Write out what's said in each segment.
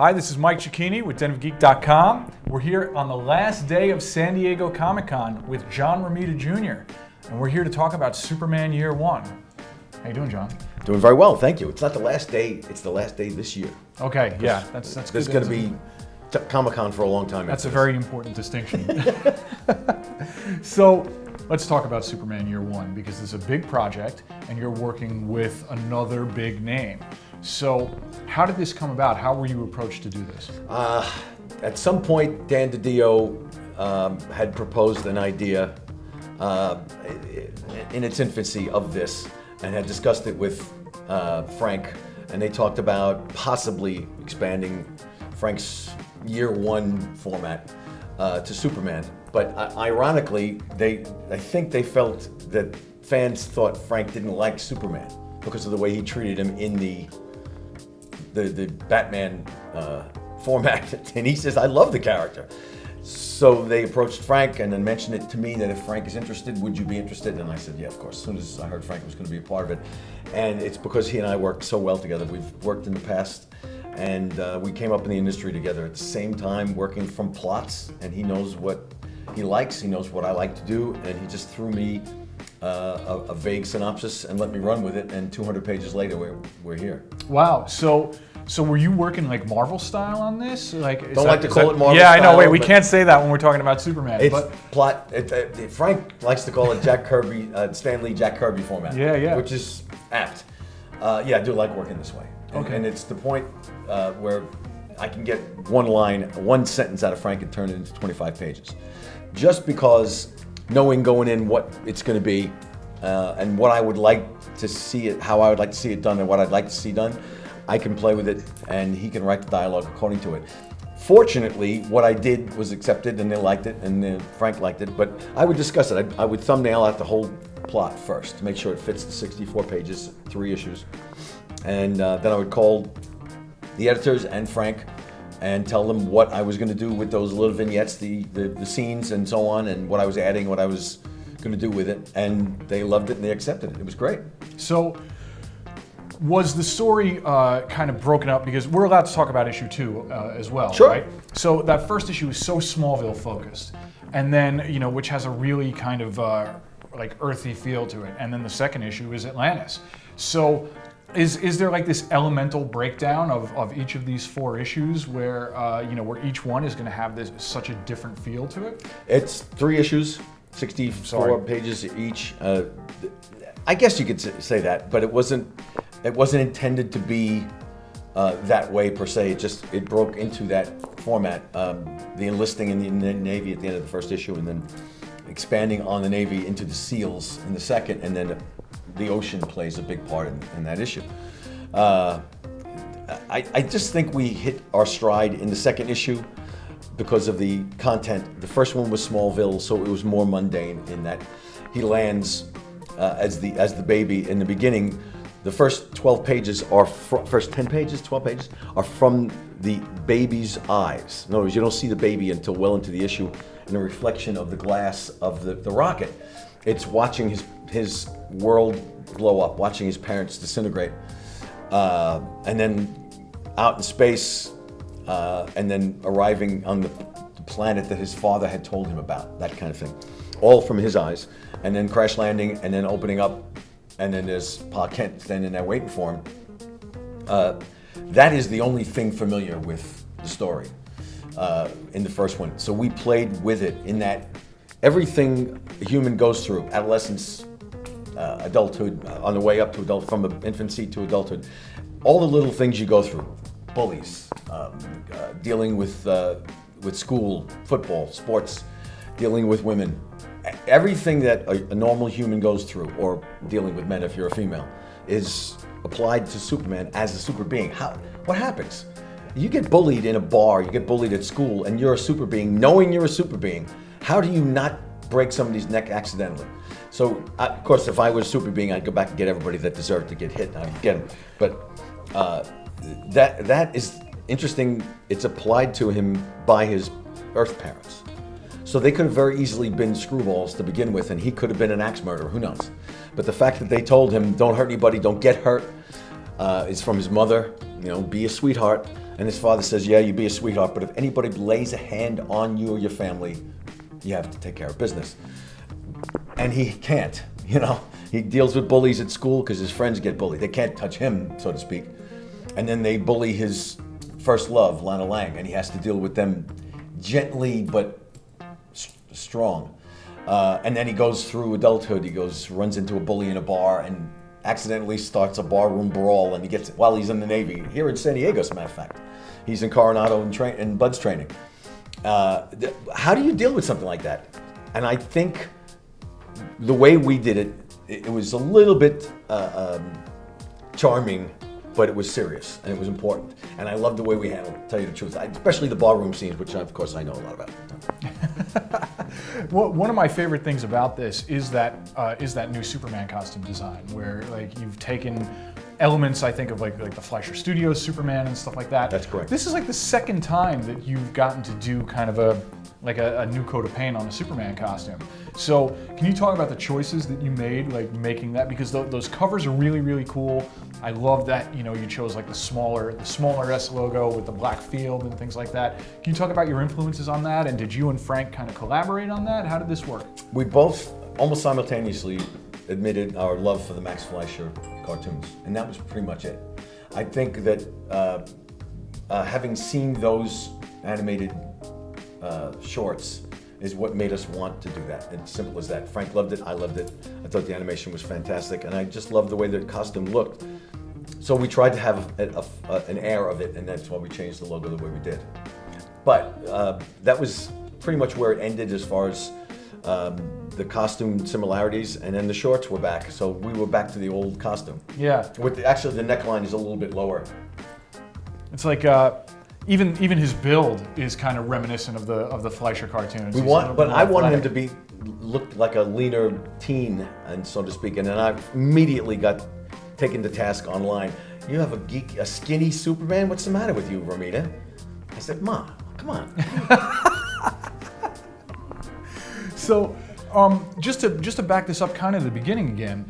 Hi, this is Mike Cicchini with denofgeek.com. We're here on the last day of San Diego Comic-Con with John Romita Jr. And we're here to talk about Superman Year One. How you doing, John? Doing very well, thank you. It's not the last day, it's the last day this year. Okay, yeah, that's good. There's going to be Comic-Con for a long time. That's a very important distinction. So, let's talk about Superman Year One, because it's a big project and you're working with another big name. So, how did this come about? How were you approached to do this? At some point, Dan DiDio had proposed an idea in its infancy of this and had discussed it with Frank, and they talked about possibly expanding Frank's Year One format to Superman. But ironically, I think they felt that fans thought Frank didn't like Superman because of the way he treated him in the Batman format. And he says, I love the character. So they approached Frank and then mentioned it to me that if Frank is interested, would you be interested? And I said, yeah, of course, as soon as I heard Frank was going to be a part of it. And it's because he and I worked so well together. We've worked in the past, and we came up in the industry together at the same time, working from plots, and he knows what he likes, he knows what I like to do, and he just threw me a vague synopsis and let me run with it, and 200 pages later, we're here. Wow, so were you working like Marvel style on this? Like, Don't like to call it Marvel yeah, style. I know. Wait, we can't say that when we're talking about Superman. It's but plot. Frank likes to call it Jack Kirby, Stan Lee, Jack Kirby format. Yeah. Which is apt. Yeah, I do like working this way. Okay. And it's the point where I can get one sentence out of Frank and turn it into 25 pages. Just because knowing going in what it's going to be and what I would like to see it, how I would like to see it done, and what I'd like to see done, I can play with it, and he can write the dialogue according to it. Fortunately, what I did was accepted, and they liked it, and Frank liked it. But I would discuss it. I would thumbnail out the whole plot first to make sure it fits the 64 pages, 3 issues, and then I would call the editors and Frank and tell them what I was going to do with those little vignettes, the scenes, and so on, and what I was adding, what I was going to do with it, and they loved it and they accepted it. It was great. So, was the story kind of broken up, because we're allowed to talk about issue 2 as well, Sure. right? So that first issue is so Smallville focused, and then which has a really kind of like earthy feel to it, and then the second issue is Atlantis. So is there like this elemental breakdown of each of these 4 issues where where each one is going to have this such a different feel to it? It's 3 issues, 64 pages each. I guess you could say that, but it wasn't intended to be that way per se. It broke into that format. The enlisting in the Navy at the end of the first issue, and then expanding on the Navy into the SEALs in the second, and then the ocean plays a big part in that issue. I just think we hit our stride in the second issue because of the content. The first one was Smallville, so it was more mundane in that he lands as the baby in the beginning. The first 12 pages are first 10 pages, 12 pages are from the baby's eyes. In other words, you don't see the baby until well into the issue in the reflection of the glass of the rocket. It's watching his world blow up, watching his parents disintegrate, and then out in space, and then arriving on the planet that his father had told him about, that kind of thing. All from his eyes, and then crash landing, and then opening up, and then there's Pa Kent standing there waiting for him. That is the only thing familiar with the story in the first one. So we played with it in that everything a human goes through, adolescence, adulthood, on the way up to adult, from infancy to adulthood, all the little things you go through, bullies, dealing with school, football, sports, dealing with women, everything that a normal human goes through, or dealing with men if you're a female, is applied to Superman as a super being. What happens? You get bullied in a bar, you get bullied at school, and you're a super being. Knowing you're a super being, how do you not break somebody's neck accidentally? So, of course, if I was a super being, I'd go back and get everybody that deserved to get hit, and I'd get them. But that is interesting. It's applied to him by his Earth parents. So they could have very easily been screwballs to begin with, and he could have been an axe murderer, who knows? But the fact that they told him, don't hurt anybody, don't get hurt, is from his mother, be a sweetheart. And his father says, yeah, you be a sweetheart, but if anybody lays a hand on you or your family, you have to take care of business. And he can't, you know. He deals with bullies at school because his friends get bullied. They can't touch him, so to speak. And then they bully his first love, Lana Lang, and he has to deal with them gently but strong. And then he goes through adulthood. He runs into a bully in a bar and accidentally starts a barroom brawl, and he gets while he's in the Navy here in San Diego, as a matter of fact. He's in Coronado and Bud's training. How do you deal with something like that? And I think the way we did it, it was a little bit charming, but it was serious and it was important. And I love the way we handled it, to tell you the truth. Especially the barroom scenes, which of course I know a lot about. Well, one of my favorite things about this is that new Superman costume design, where like you've taken elements, I think, of like the Fleischer Studios Superman and stuff like that. That's correct. This is like the second time that you've gotten to do kind of a new coat of paint on a Superman costume. So can you talk about the choices that you made, like making that? Because those covers are really, really cool. I love that, you know, you chose like the smaller S logo with the black field and things like that. Can you talk about your influences on that? And did you and Frank kind of collaborate on that? How did this work? We both almost simultaneously admitted our love for the Max Fleischer cartoons, and that was pretty much it. I think that having seen those animated shorts is what made us want to do that. It's simple as that. Frank loved it, I loved it. I thought the animation was fantastic, and I just loved the way the costume looked. So we tried to have an air of it, and that's why we changed the logo the way we did. But that was pretty much where it ended as far as the costume similarities, and then the shorts were back. So we were back to the old costume. Yeah. Actually, the neckline is a little bit lower. It's like even his build is kind of reminiscent of the Fleischer cartoons. I wanted him to look like a leaner teen, and so to speak. And then I immediately got taken to task online. You have a skinny Superman? What's the matter with you, Romita? I said, Ma, come on. So, just to back this up, kind of the beginning again.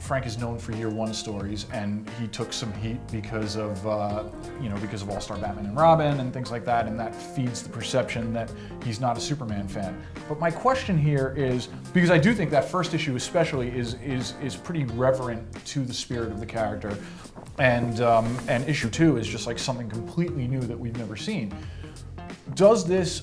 Frank is known for Year One stories, and he took some heat because of All-Star Batman and Robin and things like that, and that feeds the perception that he's not a Superman fan. But my question here is, because I do think that first issue especially is pretty reverent to the spirit of the character, and issue 2 is just like something completely new that we've never seen. Does this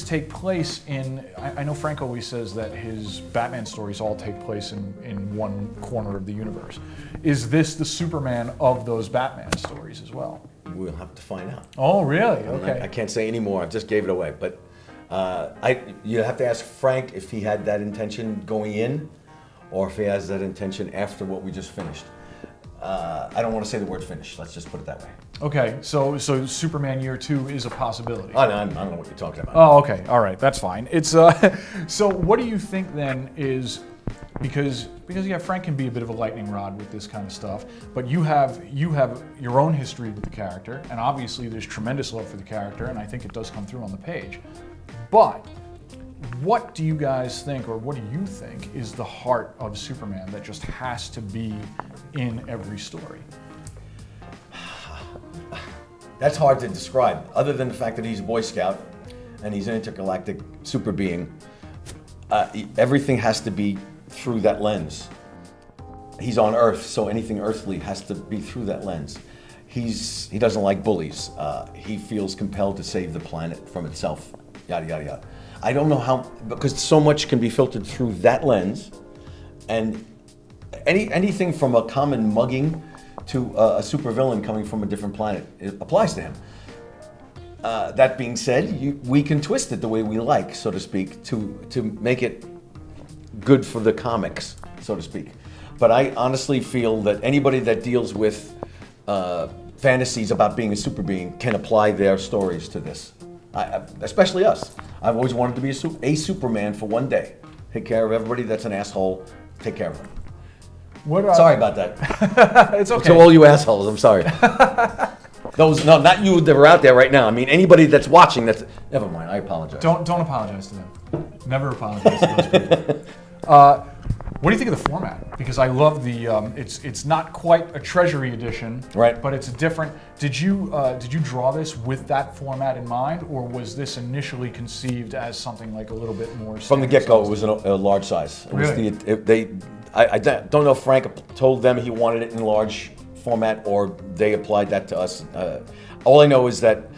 take place in, I know Frank always says that his Batman stories all take place in one corner of the universe. Is this the Superman of those Batman stories as well? We'll have to find out. Oh, really? Okay. I can't say any more. I just gave it away. But you have to ask Frank if he had that intention going in, or if he has that intention after what we just finished. I don't want to say the word finished. Let's just put it that way. Okay, so Superman Year 2 is a possibility. I don't know what you're talking about. Oh, okay, all right, that's fine. It's so what do you think then is, because yeah, Frank can be a bit of a lightning rod with this kind of stuff, but you have your own history with the character, and obviously there's tremendous love for the character, and I think it does come through on the page. But what do you guys think, or what do you think is the heart of Superman that just has to be in every story? That's hard to describe, other than the fact that he's a Boy Scout and he's an intergalactic super being. Everything has to be through that lens. He's on Earth, so anything earthly has to be through that lens. He doesn't like bullies. He feels compelled to save the planet from itself, yada, yada, yada. I don't know how, because so much can be filtered through that lens, and anything from a common mugging to a supervillain coming from a different planet, it applies to him. That being said, we can twist it the way we like, so to speak, to make it good for the comics, so to speak. But I honestly feel that anybody that deals with fantasies about being a super being can apply their stories to this. Especially us. I've always wanted to be a Superman for one day. Take care of everybody that's an asshole. Take care of them. Sorry about that. It's okay. To all you assholes, I'm sorry. No, not you that are out there right now. I mean, anybody that's watching that's... Never mind, I apologize. Don't apologize to them. Never apologize to those people. What do you think of the format? Because I love the it's not quite a treasury edition, right? But it's a different. Did you draw this with that format in mind, or was this initially conceived as something like a little bit more? From the get-go, it was a large size. It really? Was I don't know if Frank told them he wanted it in large format or they applied that to us. All I know is that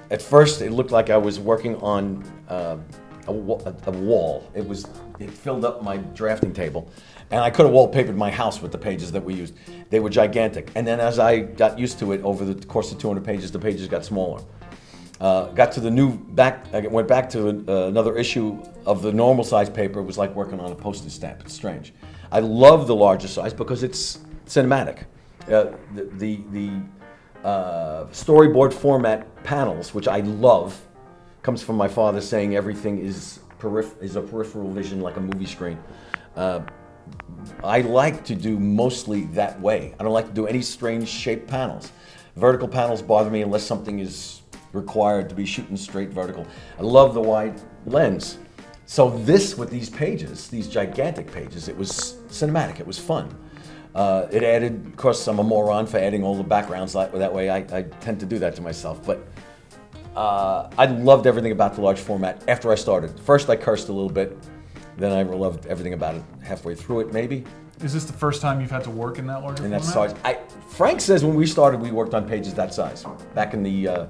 at first it looked like I was working on a wall. It filled up my drafting table, and I could have wallpapered my house with the pages that we used. They were gigantic, and then as I got used to it over the course of 200 pages, the pages got smaller. Got to I went back to another issue of the normal size paper. It was like working on a postage stamp. It's strange. I love the larger size because it's cinematic. The storyboard format panels, which I love, comes from my father saying everything is a peripheral vision like a movie screen. I like to do mostly that way. I don't like to do any strange shaped panels. Vertical panels bother me unless something is required to be shooting straight vertical. I love the wide lens. So this, with these pages, these gigantic pages, it was cinematic, it was fun. It added, of course, I'm a moron for adding all the backgrounds that way. I tend to do that to myself, but I loved everything about the large format after I started. First I cursed a little bit, then I loved everything about it halfway through it, maybe. Is this the first time you've had to work in that larger format? That size. Frank says when we started, we worked on pages that size, back in the,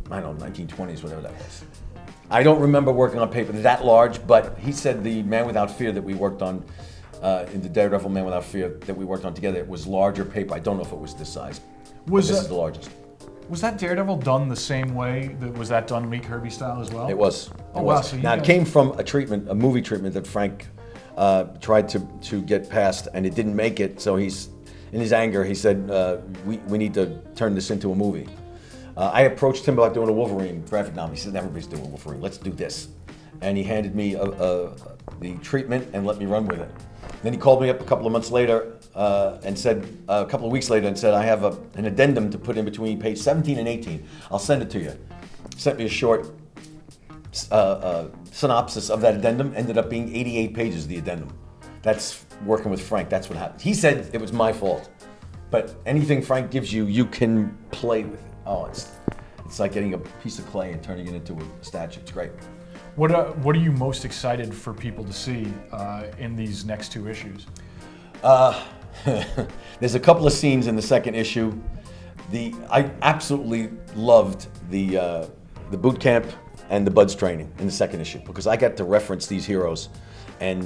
1920s, whatever that was. I don't remember working on paper that large, but he said the Man Without Fear that we worked on, in the Daredevil Man Without Fear that we worked on together, it was larger paper. I don't know if it was this size. This is the largest. Was that Daredevil done the same way? Was that done Lee Kirby style as well? It was. Oh, wow. So now, it came from a movie treatment that Frank tried to get past, and it didn't make it, so in his anger, he said, we need to turn this into a movie. I approached him about doing a Wolverine graphic novel. He said, everybody's doing Wolverine, let's do this. And he handed me the treatment and let me run with it. Then he called me up a couple of months later and said, a couple of weeks later, and said, I have an addendum to put in between page 17 and 18. I'll send it to you. Sent me a short synopsis of that addendum. Ended up being 88 pages, the addendum. That's working with Frank, that's what happened. He said it was my fault. But anything Frank gives you, you can play with it. Oh, it's like getting a piece of clay and turning it into a statue. It's great. What are you most excited for people to see in these next two issues? There's a couple of scenes in the second issue. I absolutely loved the boot camp and the buds training in the second issue because I got to reference these heroes, and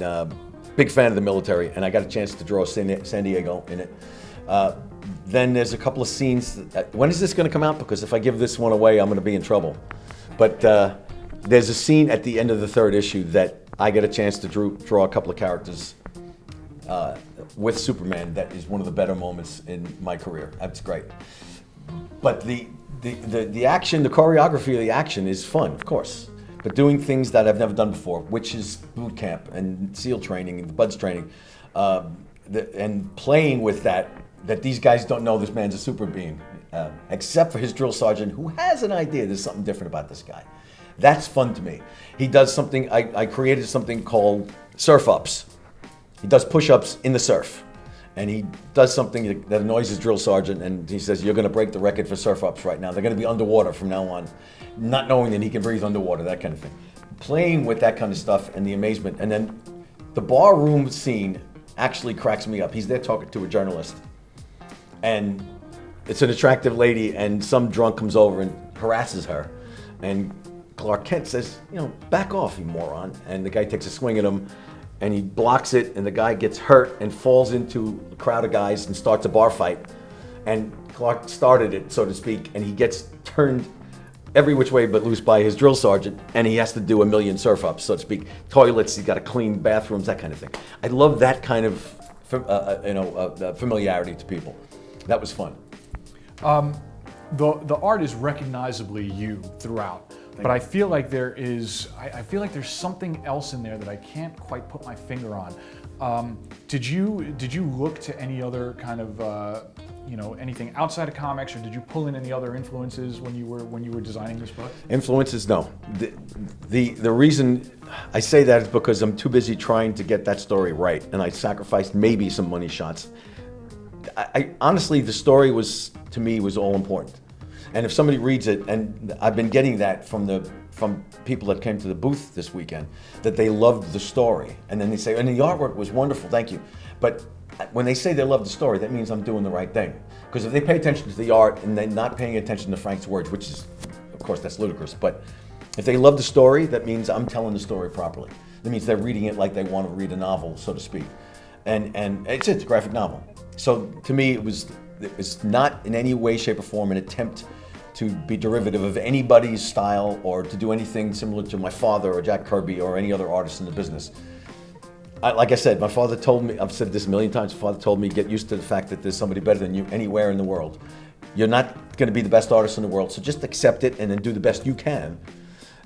big fan of the military, and I got a chance to draw San Diego in it. Then there's a couple of scenes. When is this going to come out? Because if I give this one away, I'm going to be in trouble. But there's a scene at the end of the third issue that I get a chance to draw a couple of characters with Superman. That is one of the better moments in my career. That's great. But the action, the choreography of the action is fun, of course. But doing things that I've never done before, which is boot camp and SEAL training and the buds training, and playing with that these guys don't know this man's a super being, except for his drill sergeant who has an idea there's something different about this guy. That's fun to me. He does something, I created something called surf ups. He does push-ups in the surf. And he does something that annoys his drill sergeant, and he says, you're gonna break the record for surf ups right now. They're gonna be underwater from now on, not knowing that he can breathe underwater, that kind of thing. Playing with that kind of stuff and the amazement. And then the bar room scene actually cracks me up. He's there talking to a journalist, and it's an attractive lady, and some drunk comes over and harasses her. And Clark Kent says, back off, you moron. And the guy takes a swing at him, and he blocks it, and the guy gets hurt and falls into a crowd of guys and starts a bar fight. And Clark started it, so to speak, and he gets turned every which way but loose by his drill sergeant, and he has to do a million surf ups, so to speak. Toilets, he's got to clean bathrooms, that kind of thing. I love that kind of familiarity to people. That was fun. The art is recognizably you throughout. But I feel like there's something else in there that I can't quite put my finger on. Did you look to any other kind of anything outside of comics, or did you pull in any other influences when you were designing this book? Influences, no. The reason I say that is because I'm too busy trying to get that story right, and I sacrificed maybe some money shots. I honestly, the story to me was all important. And if somebody reads it, and I've been getting that from people that came to the booth this weekend, that they loved the story, and then they say, and the artwork was wonderful, thank you. But when they say they love the story, that means I'm doing the right thing. Because if they pay attention to the art and they're not paying attention to Frank's words, which is, of course, that's ludicrous, but if they love the story, that means I'm telling the story properly. That means they're reading it like they want to read a novel, so to speak. And it's a graphic novel. So to me, it was not in any way, shape, or form an attempt to be derivative of anybody's style or to do anything similar to my father or Jack Kirby or any other artist in the business. Like I said, my father told me, I've said this a million times, my father told me, get used to the fact that there's somebody better than you anywhere in the world. You're not going to be the best artist in the world, so just accept it and then do the best you can.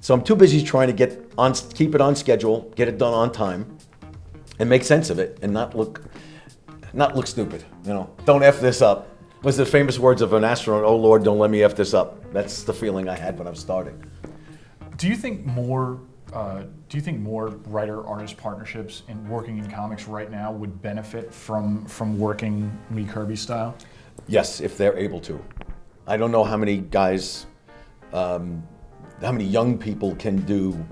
So I'm too busy trying to keep it on schedule, get it done on time, and make sense of it and not look stupid. Don't F this up. Was the famous words of an astronaut, oh Lord, don't let me F this up. That's the feeling I had when I was starting. Do you think more writer-artist partnerships in working in comics right now would benefit from working Lee Kirby style? Yes, if they're able to. I don't know how many guys, how many young people can do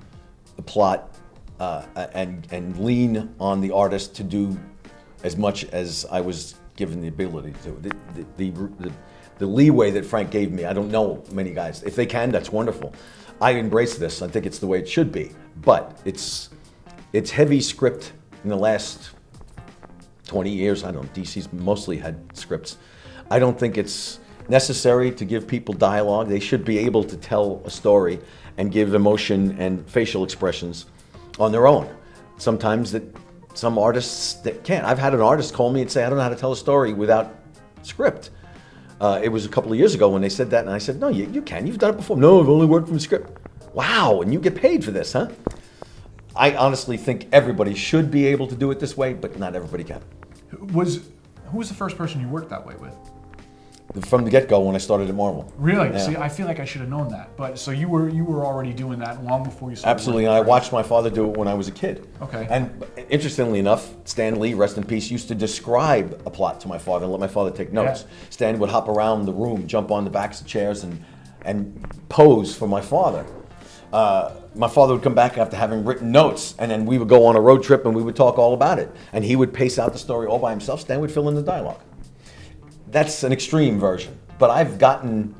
the plot and lean on the artist to do as much as I was given the ability to. The leeway that Frank gave me, I don't know many guys. If they can, that's wonderful. I embrace this. I think it's the way it should be. But it's heavy script in the last 20 years. I don't know, DC's mostly had scripts. I don't think it's necessary to give people dialogue. They should be able to tell a story and give emotion and facial expressions on their own. Sometimes some artists that can't. I've had an artist call me and say, I don't know how to tell a story without script. It was a couple of years ago when they said that, and I said, no, you can. You've done it before. No, I've only worked from script. Wow, and you get paid for this, huh? I honestly think everybody should be able to do it this way, but not everybody can. Who was the first person you worked that way with? From the get-go when I started at Marvel. Really? Yeah. See, I feel like I should have known that. But so you were already doing that long before you started. Absolutely, and I watched my father do it when I was a kid. Okay. And interestingly enough, Stan Lee, rest in peace, used to describe a plot to my father and let my father take notes. Yeah. Stan would hop around the room, jump on the backs of chairs and pose for my father. My father would come back after having written notes, and then we would go on a road trip and we would talk all about it. And he would pace out the story all by himself. Stan would fill in the dialogue. That's an extreme version, but I've gotten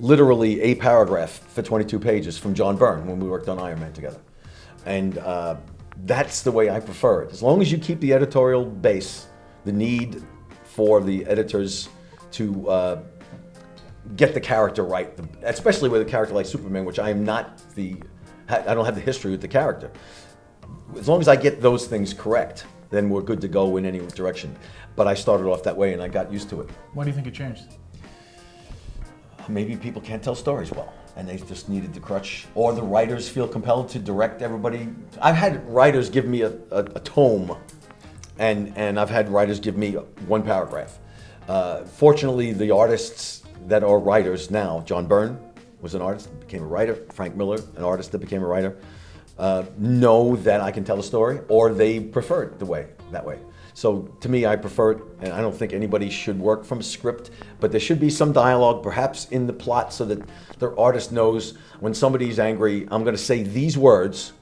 literally a paragraph for 22 pages from John Byrne when we worked on Iron Man together. And that's the way I prefer it. As long as you keep the editorial base, the need for the editors to get the character right, especially with a character like Superman, which I don't have the history with the character. As long as I get those things correct, then we're good to go in any direction. But I started off that way and I got used to it. Why do you think it changed? Maybe people can't tell stories well and they just needed the crutch, or the writers feel compelled to direct everybody. I've had writers give me a tome and I've had writers give me one paragraph. Fortunately, the artists that are writers now, John Byrne was an artist, became a writer, Frank Miller, an artist that became a writer, know that I can tell a story, or they prefer it that way. So to me, I prefer it, and I don't think anybody should work from a script, but there should be some dialogue, perhaps in the plot, so that the artist knows when somebody's angry, I'm going to say these words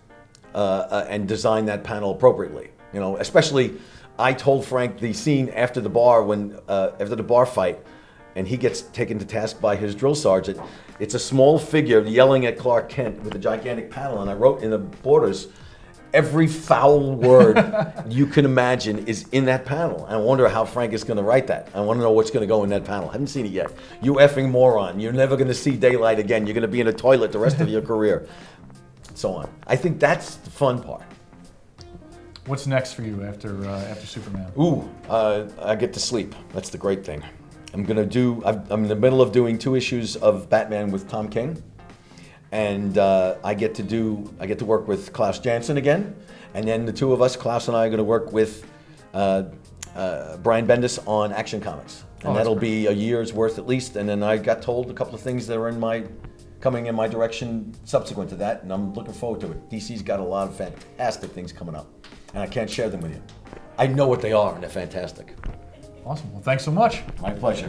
and design that panel appropriately. Especially, I told Frank the scene after the bar fight, and he gets taken to task by his drill sergeant. It's a small figure yelling at Clark Kent with a gigantic panel, and I wrote in the borders, every foul word you can imagine is in that panel. I wonder how Frank is going to write that. I want to know what's going to go in that panel. I haven't seen it yet. You effing moron. You're never going to see daylight again. You're going to be in a toilet the rest of your career. So on. I think that's the fun part. What's next for you after Superman? I get to sleep. That's the great thing. I'm in the middle of doing 2 issues of Batman with Tom King. And I get to work with Klaus Janson again, and then the two of us, Klaus and I, are going to work with Brian Bendis on Action Comics, and Oh, that's that'll great. be a year's worth at least. And then I got told a couple of things that are coming in my direction subsequent to that, and I'm looking forward to it. DC's got a lot of fantastic things coming up, and I can't share them with you. I know what they are, and they're fantastic. Awesome. Well, thanks so much. My pleasure.